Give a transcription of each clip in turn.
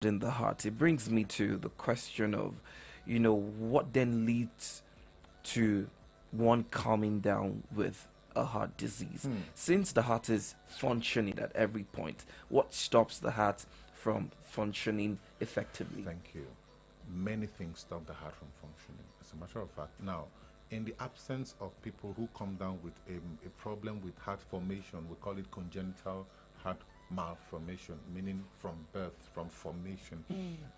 in the heart, it brings me to the question of, what then leads to one calming down with a heart disease? Since the heart is functioning at every point, what stops the heart from functioning effectively? Thank you. Many things stop the heart from functioning. As a matter of fact, now, in the absence of people who come down with a problem with heart formation, we call it congenital heart malformation, meaning from birth, from formation.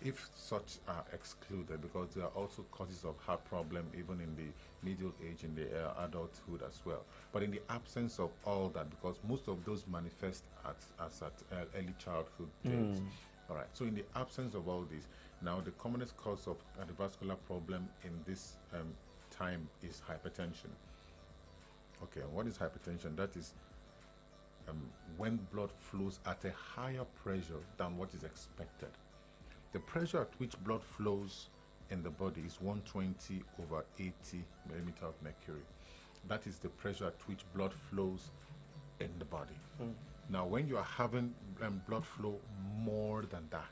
If such are excluded, because there are also causes of heart problem even in the middle age, in the adulthood as well. But in the absence of all that, because most of those manifest as at early childhood days. All right. So in the absence of all this, now the commonest cause of cardiovascular problem in this time is hypertension. Okay, and what is hypertension? That is when blood flows at a higher pressure than what is expected. The pressure at which blood flows in the body is 120 over 80 millimeter of mercury. That is the pressure at which blood flows in the body. Now, when you are having blood flow more than that,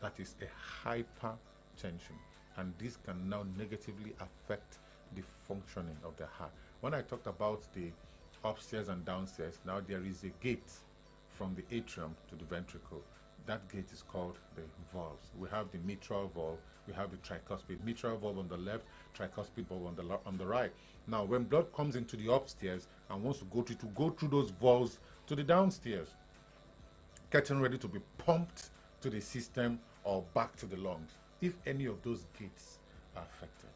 that is a hypertension, and this can now negatively affect the functioning of the heart. When I talked about the upstairs and downstairs, now there is a gate from the atrium to the ventricle. That gate is called the valves. We have the mitral valve, we have the tricuspid. Mitral valve on the left, tricuspid valve on the right. Now, when blood comes into the upstairs and wants to go through those valves to the downstairs, getting ready to be pumped to the system or back to the lungs. If any of those gates are affected,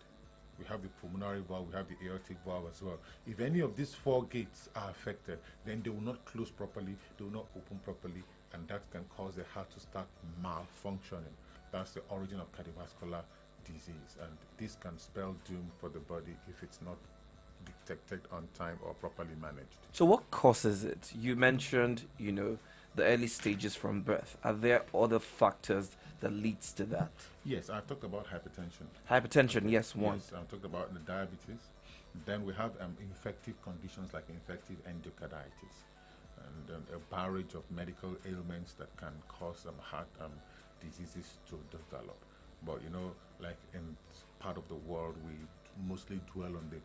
we have the pulmonary valve, we have the aortic valve as well. If any of these four gates are affected, then they will not close properly, they will not open properly, and that can cause the heart to start malfunctioning. That's the origin of cardiovascular disease, and this can spell doom for the body if it's not detected on time or properly managed. So what causes it? You mentioned, the early stages from birth. Are there other factors that leads to that? Yes, I've talked about hypertension. Hypertension, yes, one. Yes, I've talked about the diabetes. Then we have infective conditions like infective endocarditis, and a barrage of medical ailments that can cause heart diseases to develop. But like in part of the world, we mostly dwell on the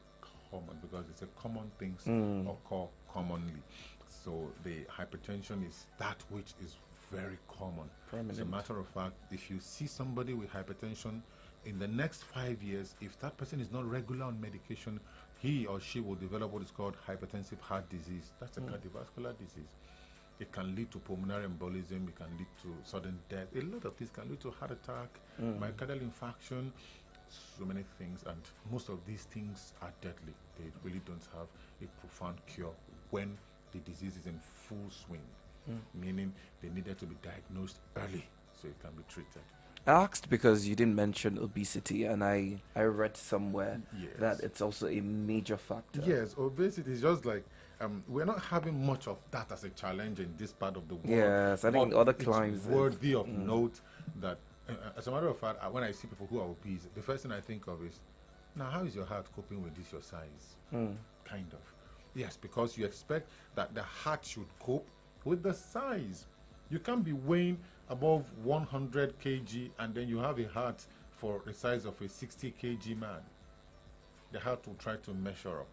common because it's a common things occur commonly. So the hypertension is that which is very common. Prominent. As a matter of fact, if you see somebody with hypertension in the next 5 years, if that person is not regular on medication, he or she will develop what is called hypertensive heart disease. That's a cardiovascular disease. It can lead to pulmonary embolism, it can lead to sudden death. A lot of things can lead to heart attack, myocardial infarction, so many things, and most of these things are deadly. They really don't have a profound cure when the disease is in full swing, meaning they needed to be diagnosed early so it can be treated. I asked because you didn't mention obesity, and I read somewhere that it's also a major factor. Yes, obesity is just like we're not having much of that as a challenge in this part of the world. Yes, I think other it's climes worthy of note that, as a matter of fact, when I see people who are obese, the first thing I think of is, now how is your heart coping with this, your size? Kind of. Yes, because you expect that the heart should cope with the size. You can't be weighing above 100 kg and then you have a heart for the size of a 60 kg man. The heart will try to measure up,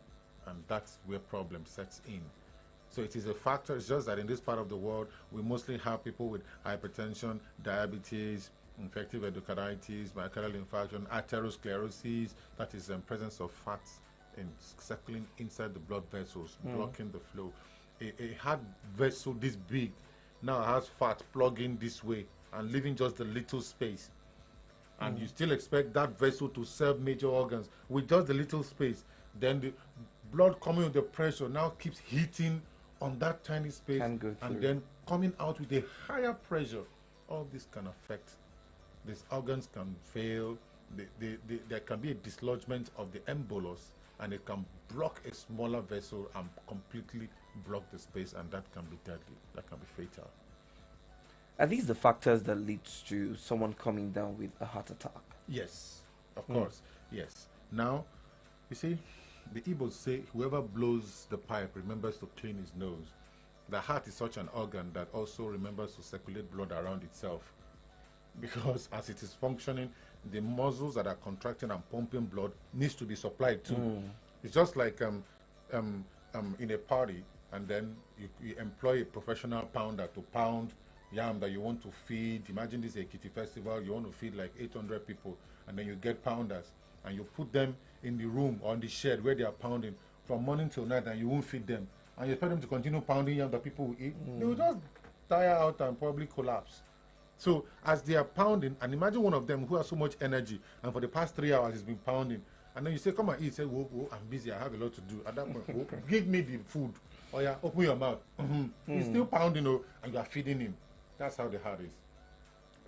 and that's where problem sets in. So it is a factor. It's just that in this part of the world, we mostly have people with hypertension, diabetes, infective endocarditis, myocardial infarction, atherosclerosis, that is the presence of fats circling inside the blood vessels, blocking the flow. A heart vessel this big now has fat plugging this way and leaving just the little space. And you still expect that vessel to serve major organs with just the little space. Then the blood coming with the pressure now keeps hitting on that tiny space and then coming out with a higher pressure. All this can affect. These organs can fail. There can be a dislodgement of the embolus, and it can block a smaller vessel and completely block the space, and that can be deadly. That can be fatal. Are these the factors that leads to someone coming down with a heart attack? Yes, of course. Yes. Now, you see, the Igbos say whoever blows the pipe remembers to clean his nose. The heart is such an organ that also remembers to circulate blood around itself. because as it is functioning, the muscles that are contracting and pumping blood needs to be supplied too. It's just like in a party, and then you employ a professional pounder to pound yam that you want to feed. Imagine this is a kitty festival, you want to feed like 800 people, and then you get pounders and you put them in the room or in the shed where they are pounding from morning till night, and you won't feed them, and you expect them to continue pounding yam that people will eat. They will just tire out and probably collapse. So as they are pounding, and imagine one of them who has so much energy, and for the past 3 hours he's been pounding, and then you say, come and eat. Say, whoa, whoa, I'm busy, I have a lot to do. At that point, whoa, give me the food. Oh yeah, open your mouth. He's still pounding, and you are feeding him. That's how the heart is.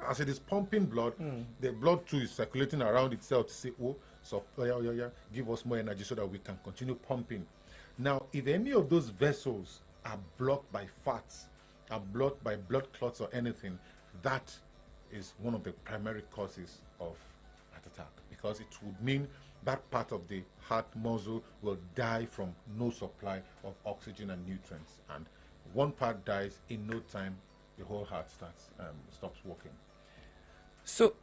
As it is pumping blood, the blood too is circulating around itself to say, oh, so yeah, give us more energy so that we can continue pumping. Now, if any of those vessels are blocked by fats, are blocked by blood clots or anything, that is one of the primary causes of heart attack, because it would mean that part of the heart muscle will die from no supply of oxygen and nutrients, and one part dies, in no time the whole heart stops working. So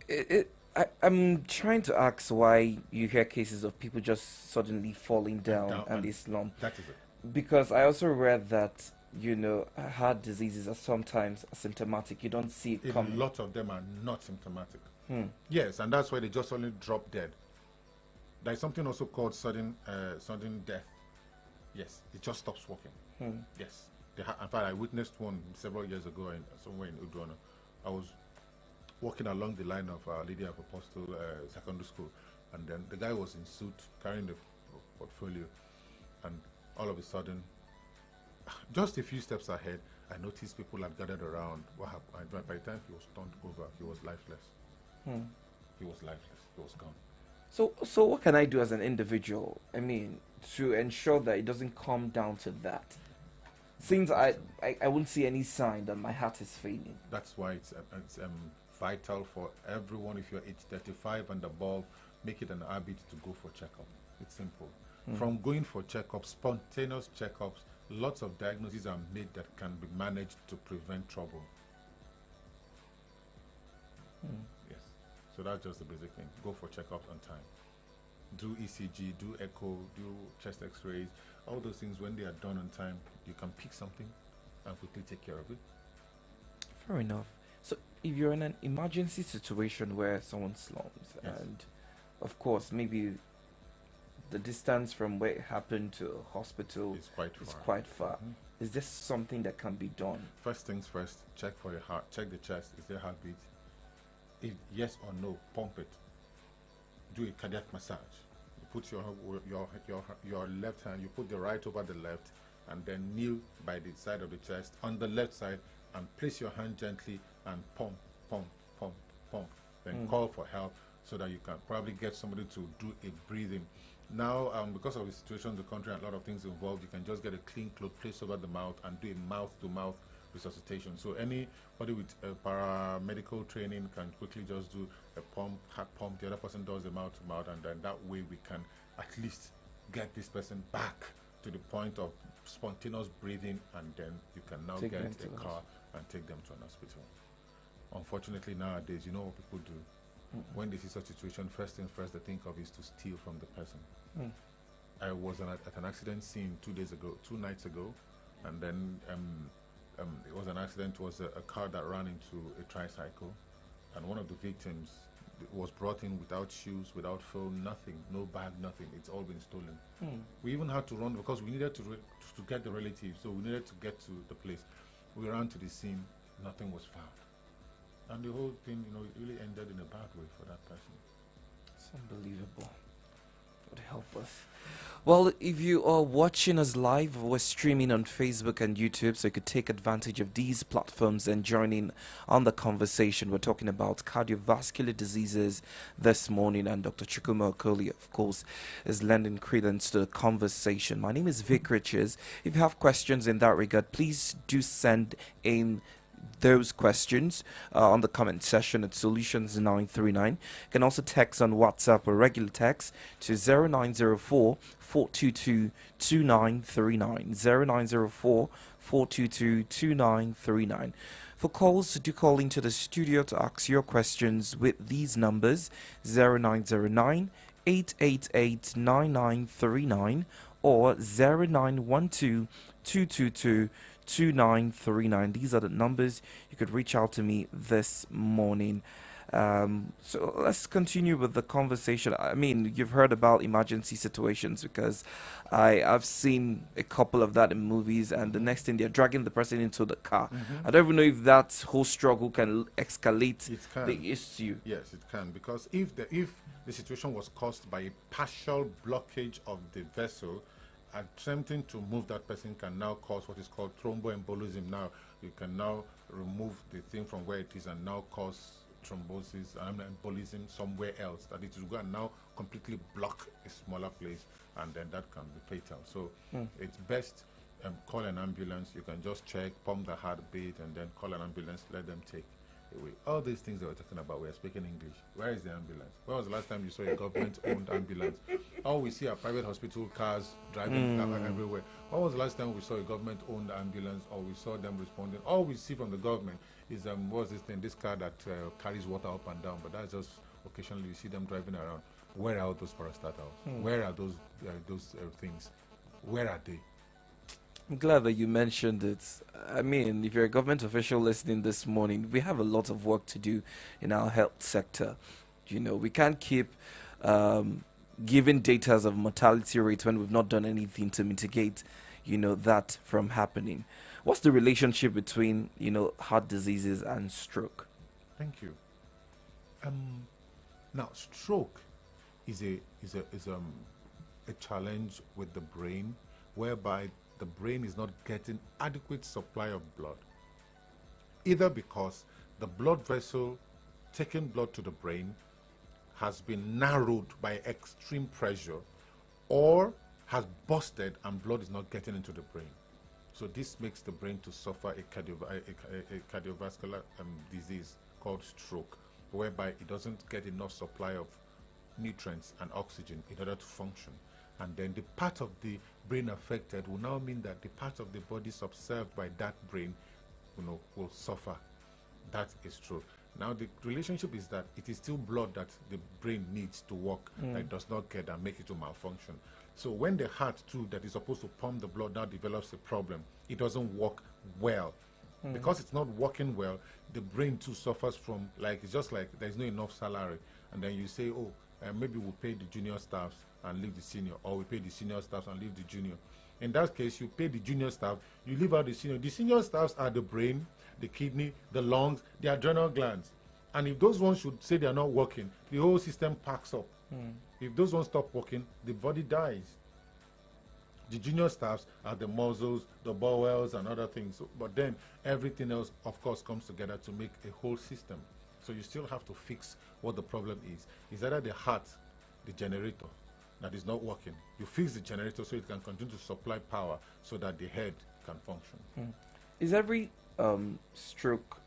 I'm trying to ask why you hear cases of people just suddenly falling down and they slump. That is it. Because I also read that heart diseases are sometimes asymptomatic. You don't see it coming. A lot of them are not symptomatic. Yes, and that's why they just only drop dead. There is something also called sudden death. Yes, it just stops working. Yes. In fact, I witnessed one several years ago somewhere in Udrona. I was walking along the line of Lady of Apostle Secondary School, and then the guy was in suit carrying the portfolio, and all of a sudden, just a few steps ahead, I noticed people had gathered around. What happened? By the time he was turned over, he was lifeless. He was lifeless. He was gone. So what can I do as an individual? I mean, to ensure that it doesn't come down to that. Since I won't see any sign that my heart is failing. That's why it's vital for everyone. If you're age 35 and above, make it an habit to go for checkup. It's simple. From going for checkups, spontaneous checkups, lots of diagnoses are made that can be managed to prevent trouble. Yes. So that's just the basic thing. Go for checkups on time. Do ECG, do echo, do chest x-rays. All those things, when they are done on time, you can pick something and quickly take care of it. Fair enough. So if you're in an emergency situation where someone slumps, Yes. and of course maybe the distance from where it happened to a hospital It's quite is far. quite far, is there something that can be done? First things first, check for your heart. Check the chest. Is there heartbeat? If yes or no, pump it. Do a cardiac massage. You put your left hand, you put the right over the left, and then kneel by the side of the chest on the left side, and place your hand gently and pump, pump, pump, pump. Then call for help so that you can probably get somebody to do a breathing. Now, because of the situation in the country and a lot of things involved, you can just get a clean cloth placed over the mouth and do a mouth-to-mouth resuscitation. So anybody with paramedical training can quickly just do a heart pump. The other person does a mouth-to-mouth, and then that way we can at least get this person back to the point of spontaneous breathing, and then you can now Take get them to a car and take them to an hospital. Unfortunately, nowadays, you know what people do? When they see such a situation, first thing first they think of is to steal from the person. I was at an accident scene 2 nights ago, and then it was an accident. It was a car that ran into a tricycle, and one of the victims was brought in without shoes, without phone, nothing, no bag, nothing. It's all been stolen. We even had to run because we needed to get the relatives, so we needed to get to the place. We ran to the scene, nothing was found. And the whole thing, it really ended in a bad way for that person. It's unbelievable. God help us. Well, if you are watching us live, we're streaming on Facebook and YouTube, so you could take advantage of these platforms and join in on the conversation. We're talking about cardiovascular diseases this morning, and Dr. Chukwuma Okoli, of course, is lending credence to the conversation. My name is Vic Riches. If you have questions in that regard, please do send in those questions on the comment section at Solutions 939. You can also text on WhatsApp or regular text to 0904 422 2939. 0904 422 2939. For calls, do call into the studio to ask your questions with these numbers: 0909 888 9939 or 0912 222 2939. These are the numbers you could reach out to me this morning. So let's continue with the conversation. I mean, you've heard about emergency situations because I've seen a couple of that in movies, and the next thing they're dragging the person into the car. I don't even know if that whole struggle can escalate It can. the issue. Yes, it can, because if the situation was caused by a partial blockage of the vessel, attempting to move that person can now cause what is called thromboembolism. Now you can now remove the thing from where it is and now cause thrombosis and embolism somewhere else. That it will go and now completely block a smaller place, and then that can be fatal. So it's best call an ambulance. You can just check, pump the heartbeat, and then call an ambulance. Let them take away. All these things that we're talking about, we're speaking English. Where is the ambulance? When was the last time you saw a government-owned ambulance? All we see are private hospital cars driving everywhere. When was the last time we saw a government-owned ambulance, or we saw them responding? All we see from the government is what's this thing? This car that carries water up and down. But that's just occasionally you see them driving around. Where are those parastatals? Where are those things? Where are they? I'm glad that you mentioned it. I mean, if you're a government official listening this morning, we have a lot of work to do in our health sector. You know, we can't keep giving data of mortality rate when we've not done anything to mitigate, that from happening. What's the relationship between, heart diseases and stroke? Thank you. Now, stroke is a challenge with the brain, whereby the brain is not getting adequate supply of blood, either because the blood vessel taking blood to the brain has been narrowed by extreme pressure, or has busted and blood is not getting into the brain. So this makes the brain to suffer a cardiovascular disease called stroke, whereby it doesn't get enough supply of nutrients and oxygen in order to function. And then the part of the brain affected will now mean that the part of the body subserved by that brain, will suffer. That is stroke. Now the relationship is that it is still blood that the brain needs to work, that it does not get and make it to malfunction. So when the heart too, that is supposed to pump the blood, now develops a problem, it doesn't work well. Because it's not working well, the brain too suffers from, it's just like there's no enough salary, and then you say, maybe we'll pay the junior staffs and leave the senior, or we pay the senior staffs and leave the junior. In that case, you pay the junior staff, you leave out the senior. The senior staffs are the brain, the kidney, the lungs, the adrenal glands. And if those ones should say they are not working, the whole system packs up. If those ones stop working, the body dies. The junior staffs are the muscles, the bowels, and other things. But then everything else, of course, comes together to make a whole system. So you still have to fix what the problem is. It's either the heart, the generator, that is not working. You fix the generator so it can continue to supply power so that the head can function. Is every stroke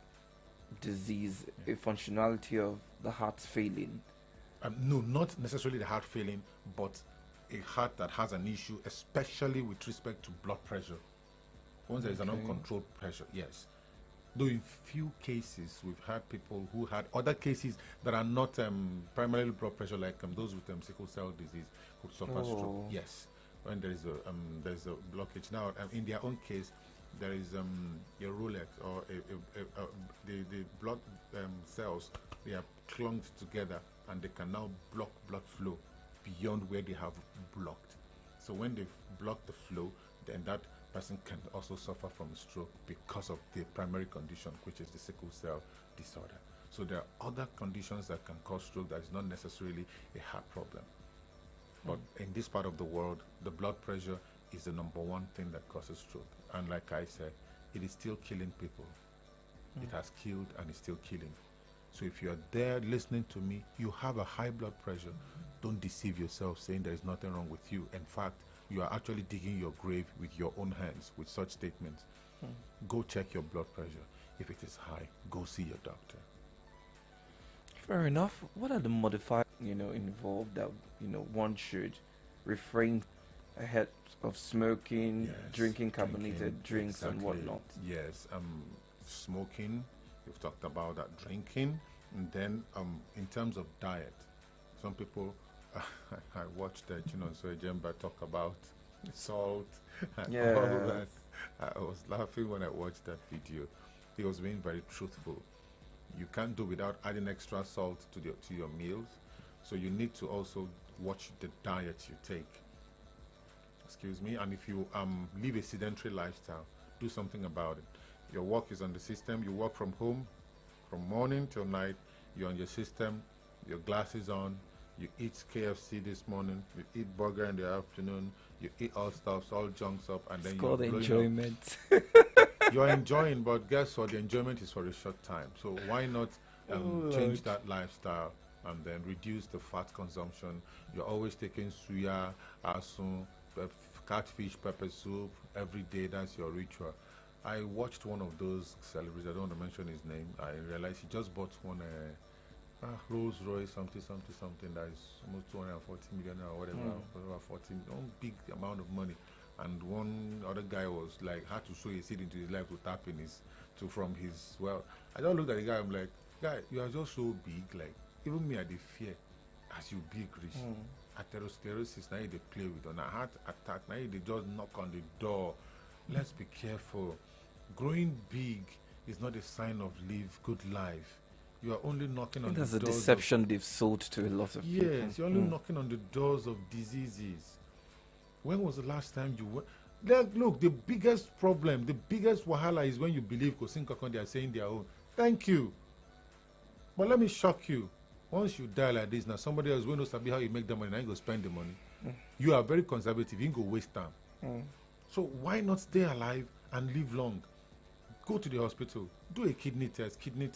disease a functionality of the heart failing? No, not necessarily the heart failing, but a heart that has an issue, especially with respect to blood pressure. Once there is an uncontrolled pressure, yes. Though in few cases we've had people who had other cases that are not primarily blood pressure, like those with sickle cell disease could suffer stroke. Yes, when there's a blockage. Now, in their own case, there is a Rolex or the blood cells. They are clumped together, and they can now block blood flow beyond where they have blocked. So when they've blocked the flow, then that person can also suffer from stroke because of the primary condition, which is the sickle cell disorder. So there are other conditions that can cause stroke that is not necessarily a heart problem. But in this part of the world, the blood pressure is the number one thing that causes stroke. And like I said, it is still killing people. It has killed and is still killing. So if you're there listening to me, you have a high blood pressure, don't deceive yourself saying there is nothing wrong with you. In fact, you are actually digging your grave with your own hands with such statements. Go check your blood pressure. If it is high, go see your doctor. Fair enough. What are the modifiers, involved that, one should refrain ahead of smoking, Yes, drinking drinking, carbonated drinks and exactly. whatnot? Yes, smoking, you've talked about that, drinking, and then in terms of diet, some people, I watched so Jemba talk about salt and all Yeah. that. I was laughing when I watched that video. He was being very truthful. You can't do without adding extra salt to your meals, so you need to also watch the diet you take. Excuse me. And if you live a sedentary lifestyle, do something about it. Your work is on the system. You work from home from morning till night. You're on your system. Your glasses on. You eat KFC this morning. You eat burger in the afternoon. You eat all stuffs, all junks up, and then It's you're called blowing up. enjoyment. You're enjoying, but guess what? The enjoyment is for a short time. So why not change that lifestyle and then reduce the fat consumption? You're always taking suya, asun, catfish, pepper soup every day. That's your ritual. I watched one of those celebrities. I don't want to mention his name. I realized he just bought one Rolls Royce, something that is almost 240 million or whatever, whatever 40, one big amount of money. And one other guy was like, had to sow a seed into his life to tap in from his, well, I don't look at the guy, I'm like, guy, you are just so big, like, even me, I dey fear, as you big rich. Atherosclerosis, now you they play with, on a heart attack, now you they just knock on the door. Let's be careful. Growing big is not a sign of live good life. You are only knocking on That's the a doors deception they've sold to a lot of people. Yes, you're only knocking on the doors of diseases. When was the last time you went? Look, the biggest problem, the biggest wahala is when you believe Kosin they are saying their own. Thank you. But let me shock you. Once you die like this, now somebody else will not sabi how you make the money, now you go spend the money. You are very conservative, you can go waste time. So why not stay alive and live long? Go to the hospital, do a kidney test, kidney,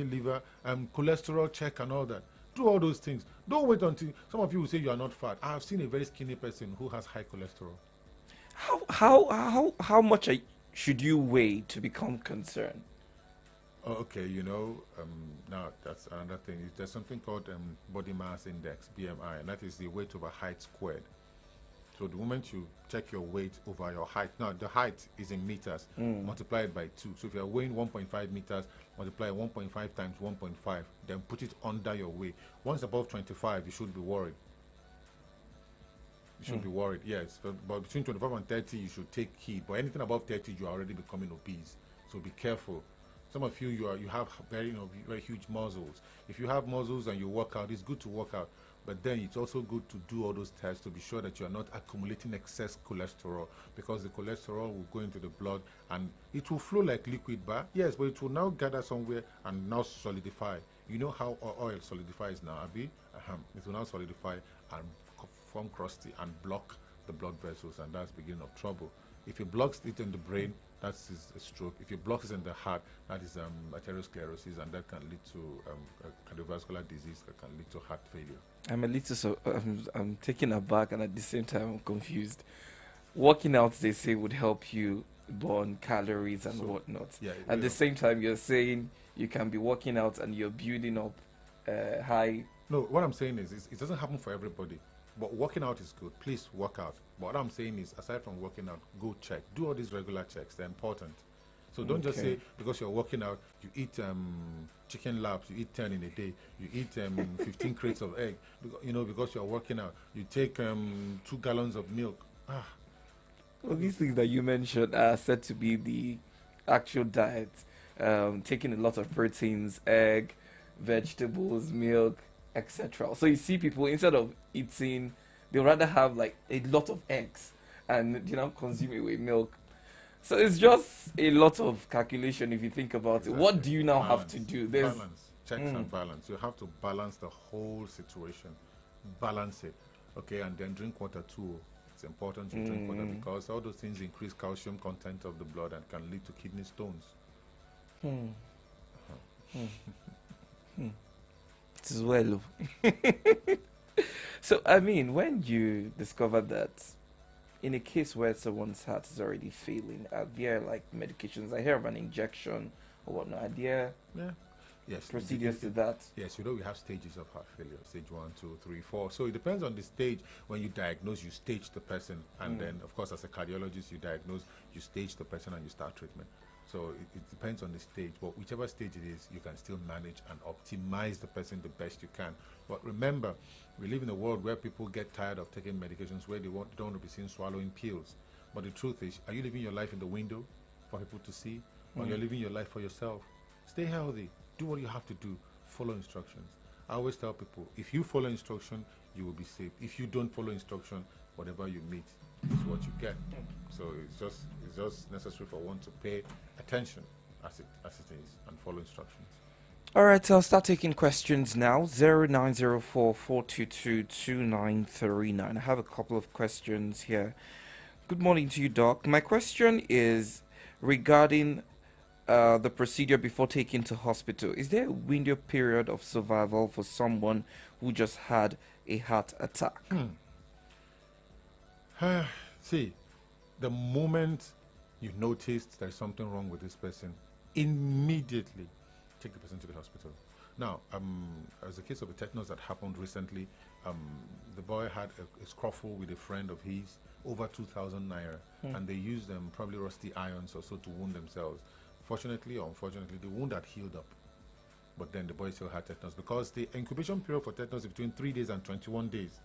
liver, cholesterol check and all that. Do all those things. Don't wait until some of you will say you are not fat. I have seen a very skinny person who has high cholesterol. How much should you weigh to become concerned? Oh, okay, now that's another thing. There's something called body mass index, BMI, and that is the weight over height squared. So the moment you check your weight over your height, now the height is in meters, multiplied by 2. So if you're weighing 1.5 meters, multiply 1.5 times 1.5, then put it under your weight. Once above 25, you should be worried. You should be worried, yes. But between 25 and 30, you should take heed. But anything above 30, you are already becoming obese. So be careful. Some of you, you have very, very huge muscles. If you have muscles and you work out, it's good to work out. But then it's also good to do all those tests to be sure that you are not accumulating excess cholesterol, because the cholesterol will go into the blood and it will flow like liquid, yes, but it will now gather somewhere and now solidify. You know how oil solidifies now, Abi? It will now solidify and form crusty and block the blood vessels, and that's the beginning of trouble. If it blocks it in the brain, that's a stroke. If it blocks it in the heart, that is atherosclerosis, and that can lead to cardiovascular disease, that can lead to heart failure. I'm a little I'm taken aback, and at the same time I'm confused. Working out, they say, would help you burn calories and whatnot. Yeah, At the same time, you're saying you can be working out and you're building up high. No, what I'm saying is it doesn't happen for everybody. But working out is good. Please work out. But what I'm saying is, aside from working out, go check. Do all these regular checks. They're important. So don't just say because you're working out, you eat chicken laps, you eat 10 in a day, you eat 15 crates of egg. Because you're working out, you take 2 gallons of milk. Well, these things that you mentioned are said to be the actual diet. Taking a lot of proteins, egg, vegetables, milk, etc. So you see people, instead of eating, they rather have like a lot of eggs and consume it with milk. So it's just a lot of calculation if you think about it. What do you now have to do? There's balance, checks and balance. You have to balance the whole situation. Balance it, okay, and then drink water too. It's important to drink water because all those things increase calcium content of the blood and can lead to kidney stones. It is well. So, I mean, when you discovered that in a case where someone's heart is already failing, are there like medications? I hear of an injection or whatnot. Are there Yeah. Yes. procedures to that? Yes, we have stages of heart failure, stage 1, 2, 3, 4. So it depends on the stage. When you diagnose, you stage the person, and then, of course, as a cardiologist, you diagnose, you stage the person, and you start treatment. So it depends on the stage, but whichever stage it is, you can still manage and optimize the person the best you can. But remember, we live in a world where people get tired of taking medications, where they don't want to be seen swallowing pills. But the truth is, are you living your life in the window for people to see, or you're living your life for yourself? Stay healthy. Do what you have to do. Follow instructions. I always tell people, if you follow instruction, you will be safe. If you don't follow instruction, whatever you meet is what you get. So it's just necessary for one to pay attention as it is and follow instructions. All right, so I'll start taking questions now. 0904-422-2939. I have a couple of questions here. Good morning to you, Doc. My question is regarding the procedure before taken to hospital. Is there a window period of survival for someone who just had a heart attack? See, the moment you noticed there's something wrong with this person, immediately take the person to the hospital. Now, as a case of a tetanus that happened recently, the boy had a scuffle with a friend of his, over 2,000 naira, and they used probably rusty irons or so to wound themselves. Fortunately or unfortunately, the wound had healed up, but then the boy still had tetanus, because the incubation period for tetanus is between 3 days and 21 days.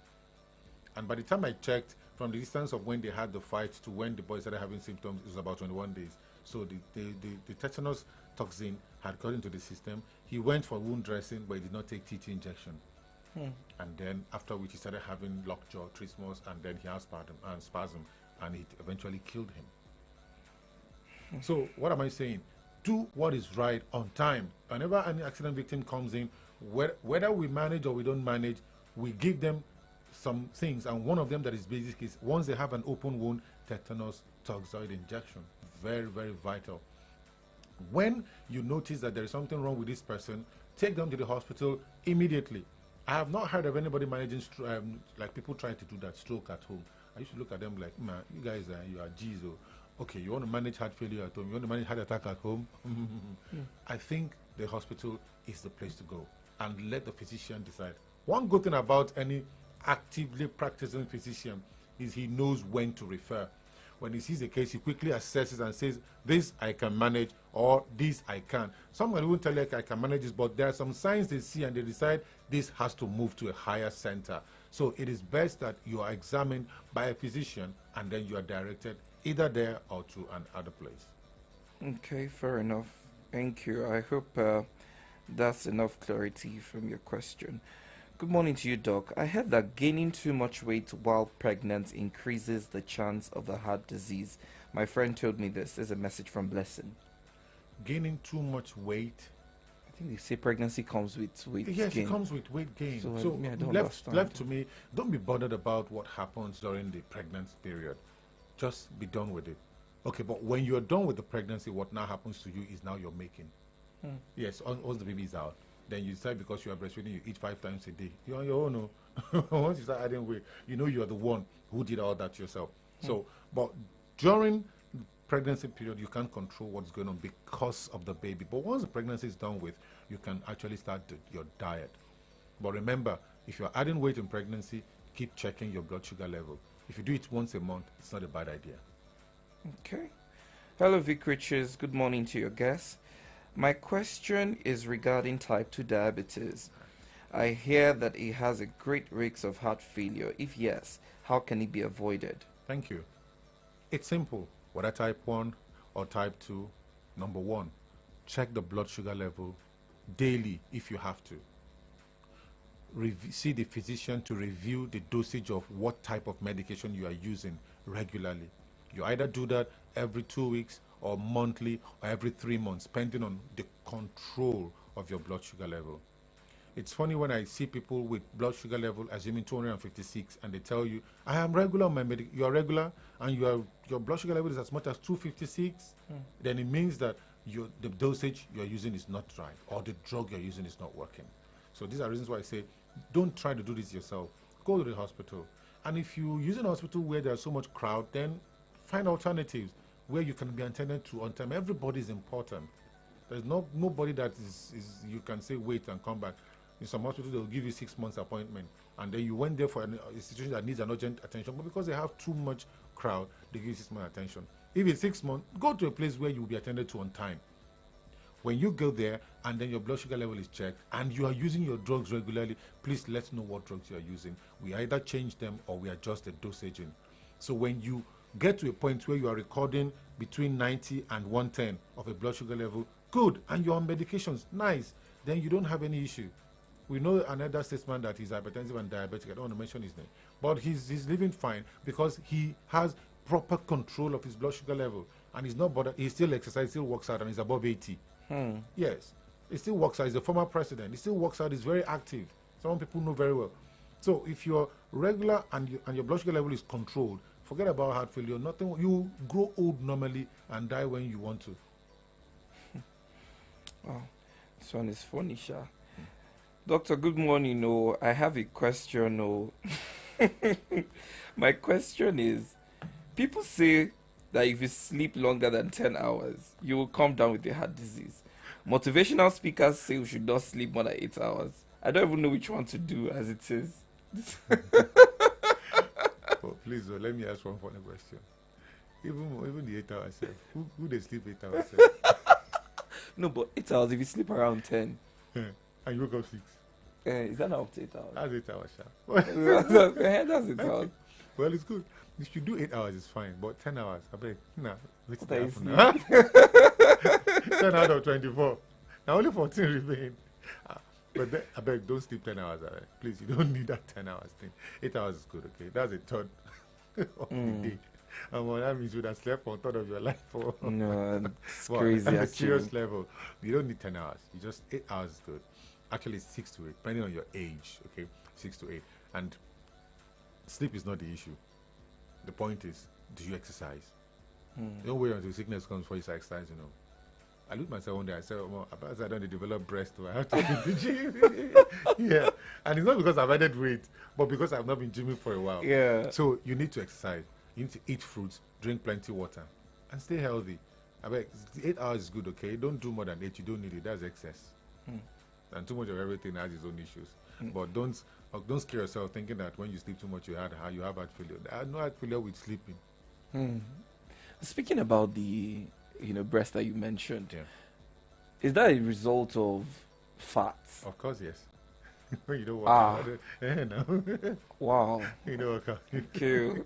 And by the time I checked, from the distance of when they had the fight to when the boy started having symptoms, it was about 21 days. So the tetanus toxin had got into the system. He went for wound dressing, but he did not take TT injection. And then after which he started having lockjaw, trismus, and then he had spasm, and it eventually killed him. So what am I saying? Do what is right on time. Whenever any accident victim comes in, whether we manage or we don't manage, we give them some things, and one of them that is basic is, once they have an open wound, tetanus toxoid injection. Very, very vital. When you notice that there is something wrong with this person, take them to the hospital immediately. I have not heard of anybody managing like people trying to do that stroke at home. I used to look at them like, man, you guys you are Jesus. Okay, you want to manage heart failure at home, you want to manage heart attack at home. I think the hospital is the place to go, and let the physician decide. One good thing about any actively practicing physician is he knows when to refer. When he sees a case, he quickly assesses and says, this I can manage, or this I can. Someone will tell you, I can manage this, but there are some signs they see and they decide this has to move to a higher center. So it is best that you are examined by a physician and then you are directed either there or to another place. Okay, fair enough. Thank you. I hope that's enough clarity from your question. Good morning to you, Doc. I heard that gaining too much weight while pregnant increases the chance of a heart disease. My friend told me this. There's a message from Blessing. Gaining too much weight? I think they say pregnancy comes with weight gain. Yes, it comes with weight gain. So I don't left to me, don't be bothered about what happens during the pregnancy period. Just be done with it. Okay, but when you're done with the pregnancy, what now happens to you is now you're making. Yes, once the baby is out, then you decide, because you are breastfeeding, you eat 5 times a day. You're on your own. Once you start adding weight, you know you are the one who did all that yourself. So, but during the pregnancy period, you can't control what's going on because of the baby. But once the pregnancy is done with, you can actually start your diet. But remember, if you're adding weight in pregnancy, keep checking your blood sugar level. If you do it once a month, it's not a bad idea. Okay. Hello, Vic Riches. Good morning to your guests. My question is regarding type 2 diabetes. I hear that it has a great risk of heart failure. If yes, how can it be avoided? Thank you. It's simple. Whether type 1 or type 2, number 1, check the blood sugar level daily if you have to. See the physician to review the dosage of what type of medication you are using regularly. You either do that every 2 weeks or monthly or every 3 months, depending on the control of your blood sugar level. It's funny when I see people with blood sugar level assuming 256 and they tell you, I am regular on my you are regular and your blood sugar level is as much as 256, then it means that the dosage you are using is not right, or the drug you are using is not working. So these are reasons why I say, don't try to do this yourself. Go to the hospital. And if you use an hospital where there's so much crowd, then find alternatives where you can be attended to on time. Everybody is important. There's nobody that is you can say wait and come back. In some hospitals, they'll give you 6 months appointment, and then you went there for a situation that needs an urgent attention, but because they have too much crowd, they give you 6 months attention. If it's 6 months, go to a place where you'll be attended to on time. When you go there and then your blood sugar level is checked and you are using your drugs regularly, please let us know what drugs you are using. We either change them or we adjust the dosage in. So when you get to a point where you are recording between 90 and 110 of a blood sugar level, good, and you're on medications, nice, then you don't have any issue. We know another statesman that he's hypertensive and diabetic. I don't want to mention his name, but he's living fine because he has proper control of his blood sugar level and he's not bothered. He still exercises, still works out, and he's above 80. Yes, he still works out. He's a former president. He still works out. He's very active. Some people know very well. So if you're regular and your blood sugar level is controlled, forget about heart failure. Nothing. You grow old normally and die when you want to. Wow, this one is funny, Sha. Doctor, good morning. Oh, I have a question. Oh, my question is: people say that if you sleep longer than 10 hours, you will come down with a heart disease. Motivational speakers say we should not sleep more than 8 hours. I don't even know which one to do as it is. Oh, please, let me ask one funny question. Even the 8 hours, who they sleep 8 hours? No, but 8 hours, if you sleep around 10. And you woke up 6. Is that not up to 8 hours? That's 8 hours, That's 8 hours. Well, it's good. If you do 8 hours, it's fine. But 10 hours, I bet, nah, let's What are you happen now. 10 out of 24. Now only 14 remain. But then, I beg, don't sleep 10 hours. Please, you don't need that 10 hours thing. 8 hours is good, okay? That's a third of the day. And well, that means you would have slept for a third of your life. No, it's Well, crazy. at a Actually. serious level, you don't need 10 hours. You just 8 hours is good. Actually, it's 6 to 8, depending on your age, okay? 6 to 8. And sleep is not the issue. The point is, do you exercise? Don't wait until sickness comes before you start exercising, you know. I looked myself one day, I said, well, as I don't develop breast, so I have to go to the gym. Yeah. And it's not because I've added weight, but because I've not been gymming for a while. Yeah. So you need to exercise. You need to eat fruits, drink plenty water, and stay healthy. I bet 8 hours is good, okay? Don't do more than 8. You don't need it. That's excess. And too much of everything has its own issues. But don't scare yourself thinking that when you sleep too much, you have heart failure. I have no heart failure with sleeping. Speaking about the breast that you mentioned, Yeah. is that a result of fats? Of course, yes. When you don't work Ah. out, no. Wow. You don't work out. Okay.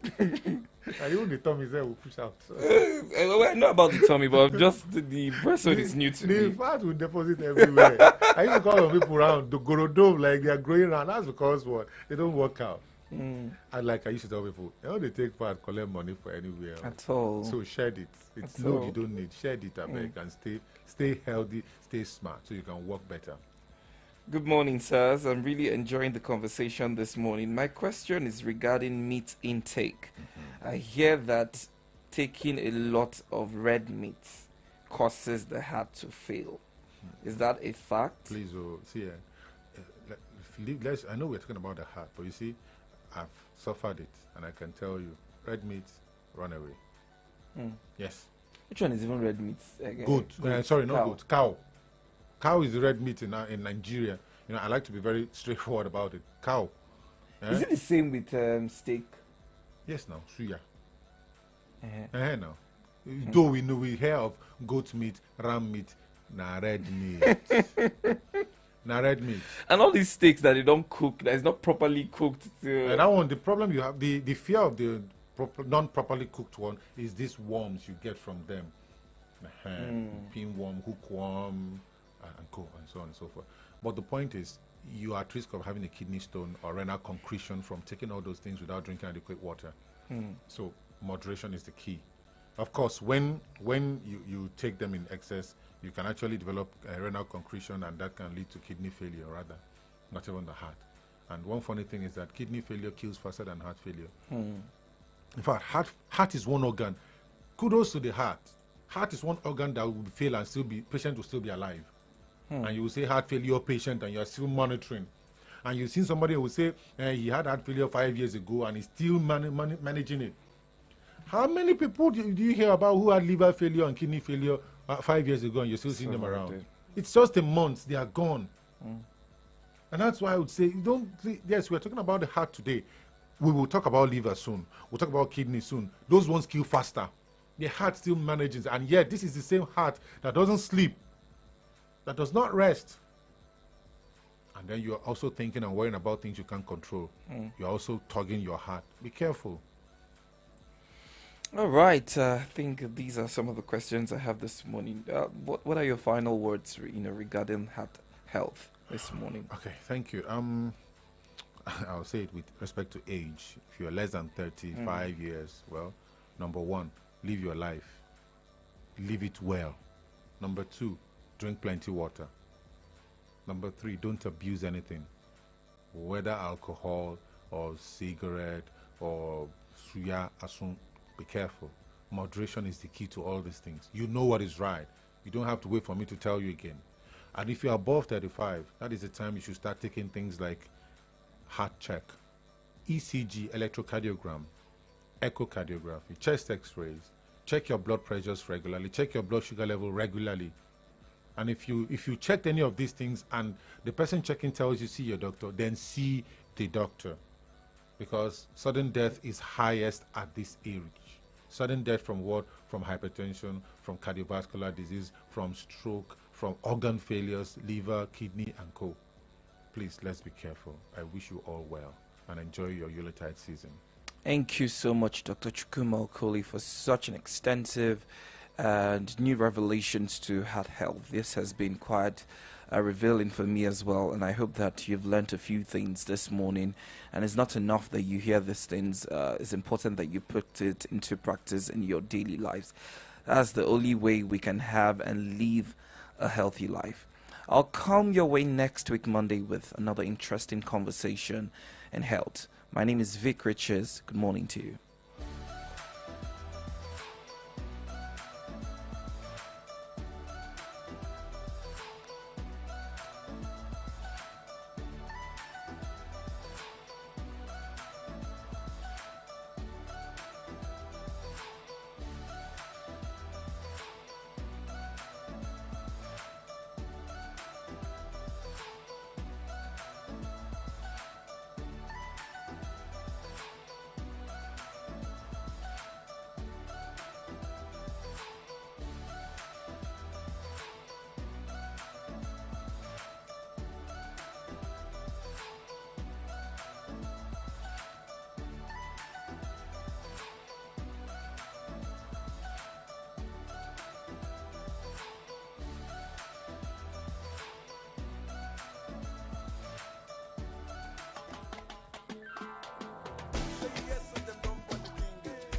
And even the tummy there will push out. Well, I know about the tummy, but just the breast one is new to The me. fat will deposit everywhere. I used to call some people around the gorodome like they are growing around. That's because what? They don't work out. And like I used to tell people, they take fat, collect money for anywhere. At all. So shed it. It's At load all. you don't need. Shed it, I beg, and stay healthy, stay smart, so you can work better. Good morning, sirs. I'm really enjoying the conversation this morning. My question is regarding meat intake. I hear that taking a lot of red meat causes the heart to fail. Is that a fact? Please, see, I know we're talking about the heart, but you see, I've suffered it, and I can tell you, red meat, run away. Yes. Which one is even red meat again? Goat. Sorry, not Cow. goat. Cow. Cow is the red meat in Nigeria. I like to be very straightforward about it. Cow. Is it the same with steak? Yes, now suya. Uh-huh. Now, though we hear of goat meat, ram meat, na red meat. Na red meat. And all these steaks that they don't cook, that is not properly cooked. And that one, the problem you have, the fear of the non-properly cooked one is these worms you get from them. Pinworm, hookworm, and so on and so forth. But the point is, you are at risk of having a kidney stone or renal concretion from taking all those things without drinking adequate water. So moderation is the key. Of course, when you take them in excess, you can actually develop renal concretion, and that can lead to kidney failure, rather, not even the heart. And one funny thing is that kidney failure kills faster than heart failure. In fact, heart is one organ. Kudos to the heart. Heart is one organ that will fail and patient will still be alive. And you will say heart failure patient and you are still monitoring. And you've seen somebody who will say he had heart failure 5 years ago and he's still managing it. How many people do you hear about who had liver failure and kidney failure 5 years ago and you're still seeing them around? It's just a month, they are gone. And that's why I would say, yes, we're talking about the heart today. We will talk about liver soon. We'll talk about kidney soon. Those ones kill faster. The heart still manages. And yet, this is the same heart that doesn't sleep, that does not rest. And then you're also thinking and worrying about things you can't control. You're also tugging your heart. Be careful. All right. I think these are some of the questions I have this morning. What are your final words, regarding heart health this morning? Okay, thank you. I'll say it with respect to age. If you're less than 35 years, well, number one, live your life. Live it well. Number two, drink plenty water. Number three, don't abuse anything, whether alcohol or cigarette or suya, asun. Be careful. Moderation is the key to all these things. You know what is right. You don't have to wait for me to tell you again. And if you're above 35, that is the time you should start taking things like heart check, ECG, electrocardiogram, echocardiography, chest x-rays. Check your blood pressures regularly. Check your blood sugar level regularly. And if you checked any of these things and the person checking tells you see your doctor, then see the doctor. Because sudden death is highest at this age. Sudden death from what? From hypertension, from cardiovascular disease, from stroke, from organ failures, liver, kidney, and co. Please, let's be careful. I wish you all well and enjoy your Yuletide season. Thank you so much, Dr. Chukwuma Okoli, for such an extensive and new revelations to heart health. This has been quite revealing for me as well, and I hope that you've learned a few things this morning. And it's not enough that you hear these things. It's important that you put it into practice in your daily lives. That's the only way we can have and live a healthy life. I'll come your way next week, Monday, with another interesting conversation in health. My name is Vic Riches. Good morning to you.